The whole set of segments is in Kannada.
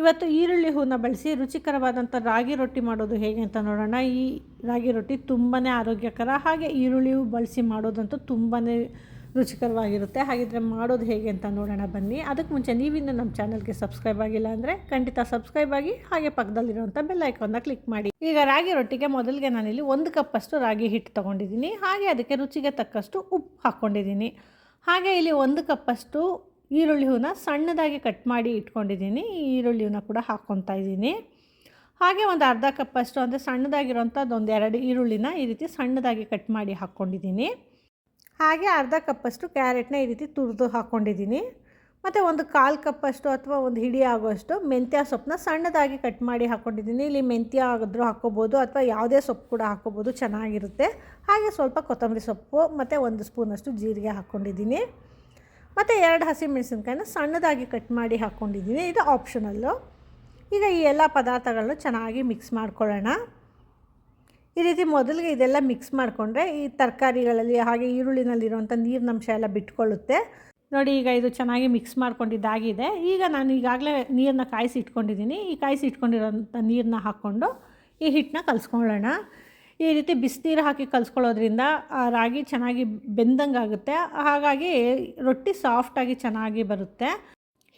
ಇವತ್ತು ಈರುಳ್ಳಿ ಹೂವನ್ನ ಬಳಸಿ ರುಚಿಕರವಾದಂಥ ರಾಗಿ ರೊಟ್ಟಿ ಮಾಡೋದು ಹೇಗೆ ಅಂತ ನೋಡೋಣ. ಈ ರಾಗಿ ರೊಟ್ಟಿ ತುಂಬಾ ಆರೋಗ್ಯಕರ, ಹಾಗೆ ಈರುಳ್ಳಿ ಹೂವು ಬಳಸಿ ಮಾಡೋದಂತೂ ತುಂಬಾ ರುಚಿಕರವಾಗಿರುತ್ತೆ. ಹಾಗಿದ್ರೆ ಮಾಡೋದು ಹೇಗೆ ಅಂತ ನೋಡೋಣ ಬನ್ನಿ. ಅದಕ್ಕೆ ಮುಂಚೆ ನೀವಿನ್ನು ನಮ್ಮ ಚಾನಲ್ಗೆ ಸಬ್ಸ್ಕ್ರೈಬ್ ಆಗಿಲ್ಲ ಅಂದರೆ ಖಂಡಿತ ಸಬ್ಸ್ಕ್ರೈಬ್ ಆಗಿ, ಹಾಗೆ ಪಕ್ಕದಲ್ಲಿರುವಂಥ ಬೆಲ್ ಐಕಾನ್ನ ಕ್ಲಿಕ್ ಮಾಡಿ. ಈಗ ರಾಗಿ ರೊಟ್ಟಿಗೆ ಮೊದಲಿಗೆ ನಾನಿಲ್ಲಿ 1 ಕಪ್ಪಷ್ಟು ರಾಗಿ ಹಿಟ್ಟು ತೊಗೊಂಡಿದ್ದೀನಿ. ಹಾಗೆ ಅದಕ್ಕೆ ರುಚಿಗೆ ತಕ್ಕಷ್ಟು ಉಪ್ಪು ಹಾಕ್ಕೊಂಡಿದ್ದೀನಿ. ಹಾಗೆ ಇಲ್ಲಿ 1 ಕಪ್ಪಷ್ಟು ಈರುಳ್ಳಿ ಹೂವನ್ನ ಸಣ್ಣದಾಗಿ ಕಟ್ ಮಾಡಿ ಇಟ್ಕೊಂಡಿದ್ದೀನಿ. ಈ ಈರುಳ್ಳಿ ಹೂವನ್ನ ಕೂಡ ಹಾಕ್ಕೊತಾ ಇದ್ದೀನಿ. ಹಾಗೆ ಒಂದು ಅರ್ಧ ಕಪ್ಪಷ್ಟು ಅಂದರೆ ಸಣ್ಣದಾಗಿರೋಂಥದ್ದು 2 ಈರುಳ್ಳಿನ ಈ ರೀತಿ ಸಣ್ಣದಾಗಿ ಕಟ್ ಮಾಡಿ ಹಾಕ್ಕೊಂಡಿದ್ದೀನಿ. ಹಾಗೆ ಅರ್ಧ ಕಪ್ಪಷ್ಟು ಕ್ಯಾರೆಟ್ನ ಈ ರೀತಿ ತುರಿದು ಹಾಕ್ಕೊಂಡಿದ್ದೀನಿ. ಮತ್ತು ಒಂದು 1/4 ಕಪ್ಪಷ್ಟು ಅಥವಾ ಒಂದು ಹಿಡಿ ಆಗುವಷ್ಟು ಮೆಂತ್ಯ ಸೊಪ್ಪನ್ನ ಸಣ್ಣದಾಗಿ ಕಟ್ ಮಾಡಿ ಹಾಕ್ಕೊಂಡಿದ್ದೀನಿ. ಇಲ್ಲಿ ಮೆಂತ್ಯ ಆದರೂ ಹಾಕ್ಕೋಬೋದು ಅಥವಾ ಯಾವುದೇ ಸೊಪ್ಪು ಕೂಡ ಹಾಕ್ಕೋಬೋದು, ಚೆನ್ನಾಗಿರುತ್ತೆ. ಹಾಗೆ ಸ್ವಲ್ಪ ಕೊತ್ತಂಬರಿ ಸೊಪ್ಪು ಮತ್ತು 1 ಸ್ಪೂನಷ್ಟು ಜೀರಿಗೆ ಹಾಕ್ಕೊಂಡಿದ್ದೀನಿ. ಮತ್ತು 2 ಹಸಿಮೆಣಸಿನ್ಕಾಯಿನ ಸಣ್ಣದಾಗಿ ಕಟ್ ಮಾಡಿ ಹಾಕ್ಕೊಂಡಿದ್ದೀನಿ. ಇದು ಆಪ್ಷನಲ್ಲು. ಈಗ ಈ ಎಲ್ಲ ಪದಾರ್ಥಗಳನ್ನ ಚೆನ್ನಾಗಿ ಮಿಕ್ಸ್ ಮಾಡ್ಕೊಳ್ಳೋಣ. ಈ ರೀತಿ ಮೊದಲಿಗೆ ಇದೆಲ್ಲ ಮಿಕ್ಸ್ ಮಾಡಿಕೊಂಡ್ರೆ ಈ ತರಕಾರಿಗಳಲ್ಲಿ ಹಾಗೆ ಈರುಳ್ಳಿನಲ್ಲಿರುವಂಥ ನೀರಿನಂಶ ಎಲ್ಲ ಬಿಟ್ಕೊಳ್ಳುತ್ತೆ. ನೋಡಿ, ಈಗ ಇದು ಚೆನ್ನಾಗಿ ಮಿಕ್ಸ್ ಮಾಡ್ಕೊಂಡಿದ್ದಾಗಿದೆ. ಈಗ ನಾನು ಈಗಾಗಲೇ ನೀರನ್ನ ಕಾಯಿಸಿ ಇಟ್ಕೊಂಡಿದ್ದೀನಿ. ಈ ಕಾಯಿಸಿ ಇಟ್ಕೊಂಡಿರೋಂಥ ನೀರನ್ನ ಹಾಕ್ಕೊಂಡು ಈ ಹಿಟ್ಟನ್ನ ಕಲಿಸ್ಕೊಳ್ಳೋಣ. ಈ ರೀತಿ ಬಿಸಿನೀರು ಹಾಕಿ ಕಲಿಸ್ಕೊಳ್ಳೋದ್ರಿಂದ ರಾಗಿ ಚೆನ್ನಾಗಿ ಬೆಂದಂಗೆ ಆಗುತ್ತೆ. ಹಾಗಾಗಿ ರೊಟ್ಟಿ ಸಾಫ್ಟಾಗಿ ಚೆನ್ನಾಗಿ ಬರುತ್ತೆ.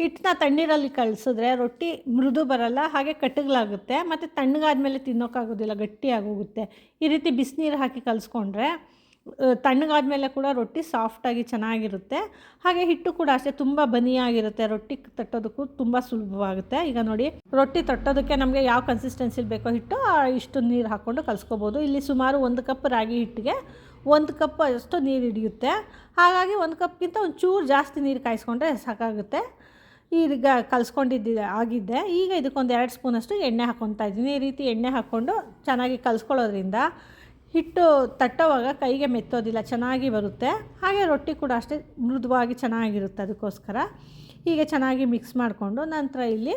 ಹಿಟ್ಟನ್ನ ತಣ್ಣೀರಲ್ಲಿ ಕಲಿಸಿದ್ರೆ ರೊಟ್ಟಿ ಮೃದು ಬರಲ್ಲ, ಹಾಗೆ ಕಟ್ಟಗಲಾಗುತ್ತೆ. ಮತ್ತು ತಣ್ಣಗಾದ್ಮೇಲೆ ತಿನ್ನೋಕ್ಕಾಗೋದಿಲ್ಲ, ಗಟ್ಟಿಯಾಗೋಗುತ್ತೆ. ಈ ರೀತಿ ಬಿಸಿನೀರು ಹಾಕಿ ಕಲಿಸ್ಕೊಂಡ್ರೆ ತಣ್ಣಗಾದ್ಮೇಲೆ ಕೂಡ ರೊಟ್ಟಿ ಸಾಫ್ಟಾಗಿ ಚೆನ್ನಾಗಿರುತ್ತೆ. ಹಾಗೆ ಹಿಟ್ಟು ಕೂಡ ಅಷ್ಟೇ ತುಂಬ ಬನಿಯಾಗಿರುತ್ತೆ. ರೊಟ್ಟಿ ತಟ್ಟೋದಕ್ಕೂ ತುಂಬ ಸುಲಭವಾಗುತ್ತೆ. ಈಗ ನೋಡಿ, ರೊಟ್ಟಿ ತಟ್ಟೋದಕ್ಕೆ ನಮಗೆ ಯಾವ ಕನ್ಸಿಸ್ಟೆನ್ಸಿಲಿ ಬೇಕೋ ಹಿಟ್ಟು ಇಷ್ಟು ನೀರು ಹಾಕ್ಕೊಂಡು ಕಲಿಸ್ಕೋಬೋದು. ಇಲ್ಲಿ ಸುಮಾರು 1 ಕಪ್ ರಾಗಿ ಹಿಟ್ಟಿಗೆ 1 ಕಪ್ ಅಷ್ಟು ನೀರು ಹಿಡಿಯುತ್ತೆ. ಹಾಗಾಗಿ 1 ಕಪ್ಗಿಂತ ಒಂದು ಚೂರು ಜಾಸ್ತಿ ನೀರು ಕಾಯಿಸ್ಕೊಂಡ್ರೆ ಸಾಕಾಗುತ್ತೆ. ಈಗ ಆಗಿದ್ದೆ. ಈಗ ಇದಕ್ಕೊಂದು 2 ಸ್ಪೂನಷ್ಟು ಎಣ್ಣೆ ಹಾಕ್ಕೊತಾ ಇದ್ದೀನಿ. ಈ ರೀತಿ ಎಣ್ಣೆ ಹಾಕ್ಕೊಂಡು ಚೆನ್ನಾಗಿ ಕಲಿಸ್ಕೊಳ್ಳೋದ್ರಿಂದ ಹಿಟ್ಟು ತಟ್ಟೋವಾಗ ಕೈಗೆ ಮೆತ್ತೋದಿಲ್ಲ, ಚೆನ್ನಾಗಿ ಬರುತ್ತೆ. ಹಾಗೆ ರೊಟ್ಟಿ ಕೂಡ ಅಷ್ಟೇ ಮೃದುವಾಗಿ ಚೆನ್ನಾಗಿರುತ್ತೆ. ಅದಕ್ಕೋಸ್ಕರ ಹೀಗೆ ಚೆನ್ನಾಗಿ ಮಿಕ್ಸ್ ಮಾಡಿಕೊಂಡು ನಂತರ ಇಲ್ಲಿ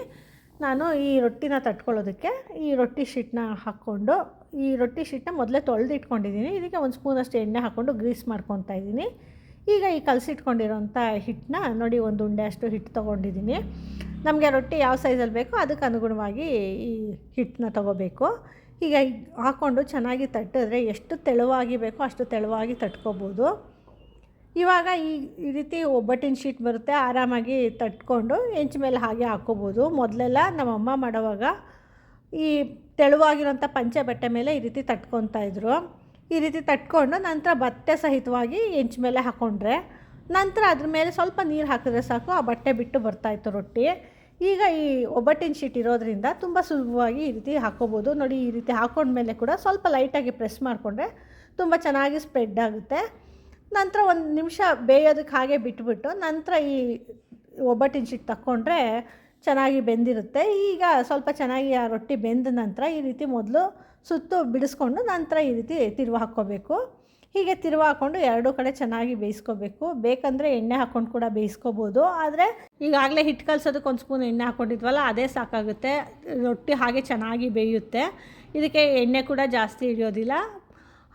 ನಾನು ಈ ರೊಟ್ಟಿನ ತಟ್ಕೊಳ್ಳೋದಕ್ಕೆ ಈ ರೊಟ್ಟಿ ಶೀಟ್ನ ಹಾಕ್ಕೊಂಡು, ಈ ರೊಟ್ಟಿ ಶೀಟ್ನ ಮೊದಲೇ ತೊಳೆದು ಇಟ್ಕೊಂಡಿದ್ದೀನಿ. ಇದಕ್ಕೆ 1 ಸ್ಪೂನಷ್ಟು ಎಣ್ಣೆ ಹಾಕ್ಕೊಂಡು ಗ್ರೀಸ್ ಮಾಡ್ಕೊತಾ ಇದ್ದೀನಿ. ಈಗ ಈ ಕಲಸಿಟ್ಕೊಂಡಿರೋಂಥ ಹಿಟ್ಟನ್ನ ನೋಡಿ, 1 ಉಂಡೆ ಅಷ್ಟು ಹಿಟ್ಟು ತೊಗೊಂಡಿದ್ದೀನಿ. ನಮಗೆ ರೊಟ್ಟಿ ಯಾವ ಸೈಜಲ್ಲಿ ಬೇಕೋ ಅದಕ್ಕೆ ಅನುಗುಣವಾಗಿ ಈ ಹಿಟ್ಟನ್ನ ತೊಗೋಬೇಕು. ಈಗ ಹಾಕ್ಕೊಂಡು ಚೆನ್ನಾಗಿ ತಟ್ಟಿದ್ರೆ ಎಷ್ಟು ತೆಳುವಾಗಿ ಬೇಕೋ ಅಷ್ಟು ತೆಳುವಾಗಿ ತಟ್ಕೋಬೋದು. ಇವಾಗ ಈ ರೀತಿ ಒಬ್ಬಟ್ಟಿನ ಶೀಟ್ ಬರುತ್ತೆ, ಆರಾಮಾಗಿ ತಟ್ಕೊಂಡು ಹೆಂಚ ಮೇಲೆ ಹಾಗೆ ಹಾಕ್ಕೋಬೋದು. ಮೊದಲೆಲ್ಲ ನಮ್ಮಮ್ಮ ಮಾಡೋವಾಗ ಈ ತೆಳುವಾಗಿರೋಂಥ ಪಂಚೆ ಬಟ್ಟೆ ಮೇಲೆ ಈ ರೀತಿ ತಟ್ಕೊತಾಯಿದ್ರು. ಈ ರೀತಿ ತಟ್ಕೊಂಡು ನಂತರ ಬಟ್ಟೆ ಸಹಿತವಾಗಿ ಹೆಂಚ ಮೇಲೆ ಹಾಕ್ಕೊಂಡ್ರೆ ನಂತರ ಅದ್ರ ಮೇಲೆ ಸ್ವಲ್ಪ ನೀರು ಹಾಕಿದ್ರೆ ಸಾಕು, ಆ ಬಟ್ಟೆ ಬಿಟ್ಟು ಬರ್ತಾಯಿತ್ತು ರೊಟ್ಟಿ. ಈಗ ಈ ಒಬ್ಬಟ್ಟಿನ ಶೀಟ್ ಇರೋದ್ರಿಂದ ತುಂಬ ಸುಲಭವಾಗಿ ಈ ರೀತಿ ಹಾಕ್ಕೋಬೋದು. ನೋಡಿ, ಈ ರೀತಿ ಹಾಕ್ಕೊಂಡ್ಮೇಲೆ ಕೂಡ ಸ್ವಲ್ಪ ಲೈಟಾಗಿ ಪ್ರೆಸ್ ಮಾಡಿಕೊಂಡ್ರೆ ತುಂಬ ಚೆನ್ನಾಗಿ ಸ್ಪ್ರೆಡ್ ಆಗುತ್ತೆ. ನಂತರ 1 ನಿಮಿಷ ಬೇಯೋದಕ್ಕೆ ಹಾಗೆ ಬಿಟ್ಬಿಟ್ಟು ನಂತರ ಈ ಒಬ್ಬಟ್ಟಿನ ಶೀಟ್ ತಕ್ಕೊಂಡ್ರೆ ಚೆನ್ನಾಗಿ ಬೆಂದಿರುತ್ತೆ. ಈಗ ಸ್ವಲ್ಪ ಚೆನ್ನಾಗಿ ಆ ರೊಟ್ಟಿ ಬೆಂದ ನಂತರ ಈ ರೀತಿ ಮೊದಲು ಸುತ್ತು ಬಿಡಿಸ್ಕೊಂಡು ನಂತರ ಈ ರೀತಿ ತಿರುವು ಹಾಕ್ಕೋಬೇಕು. ಹೀಗೆ ತಿರುವು ಹಾಕ್ಕೊಂಡು 2 ಕಡೆ ಚೆನ್ನಾಗಿ ಬೇಯಿಸ್ಕೋಬೇಕು. ಬೇಕಂದರೆ ಎಣ್ಣೆ ಹಾಕ್ಕೊಂಡು ಕೂಡ ಬೇಯಿಸ್ಕೋಬೋದು. ಆದರೆ ಈಗಾಗಲೇ ಹಿಟ್ಟು ಕಲಸೋದಕ್ಕೆ 1 ಸ್ಪೂನ್ ಎಣ್ಣೆ ಹಾಕ್ಕೊಂಡಿದ್ವಲ್ಲ, ಅದೇ ಸಾಕಾಗುತ್ತೆ. ರೊಟ್ಟಿ ಹಾಗೆ ಚೆನ್ನಾಗಿ ಬೇಯುತ್ತೆ. ಇದಕ್ಕೆ ಎಣ್ಣೆ ಕೂಡ ಜಾಸ್ತಿ ಹಿಡಿಯೋದಿಲ್ಲ.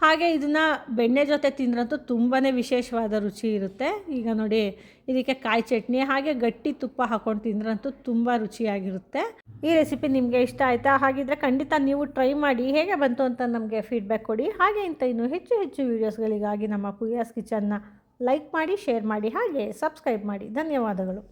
ಹಾಗೆ ಇದನ್ನು ಬೆಣ್ಣೆ ಜೊತೆ ತಿಂದ್ರಂತೂ ತುಂಬಾ ವಿಶೇಷವಾದ ರುಚಿ ಇರುತ್ತೆ. ಈಗ ನೋಡಿ, ಇದಕ್ಕೆ ಕಾಯಿ ಚಟ್ನಿ ಹಾಗೆ ಗಟ್ಟಿ ತುಪ್ಪ ಹಾಕ್ಕೊಂಡು ತಿಂದ್ರಂತೂ ತುಂಬ ರುಚಿಯಾಗಿರುತ್ತೆ. ಈ ರೆಸಿಪಿ ನಿಮಗೆ ಇಷ್ಟ ಆಯಿತಾ? ಹಾಗಿದ್ರೆ ಖಂಡಿತ ನೀವು ಟ್ರೈ ಮಾಡಿ, ಹೇಗೆ ಬಂತು ಅಂತ ನಮಗೆ ಫೀಡ್ಬ್ಯಾಕ್ ಕೊಡಿ. ಹಾಗೆ ಇನ್ನೂ ಹೆಚ್ಚು ವೀಡಿಯೋಸ್ಗಳಿಗಾಗಿ ನಮ್ಮ ಪೂಯಾಸ್ ಕಿಚನ್ನ ಲೈಕ್ ಮಾಡಿ, ಶೇರ್ ಮಾಡಿ, ಹಾಗೆ ಸಬ್ಸ್ಕ್ರೈಬ್ ಮಾಡಿ. ಧನ್ಯವಾದಗಳು.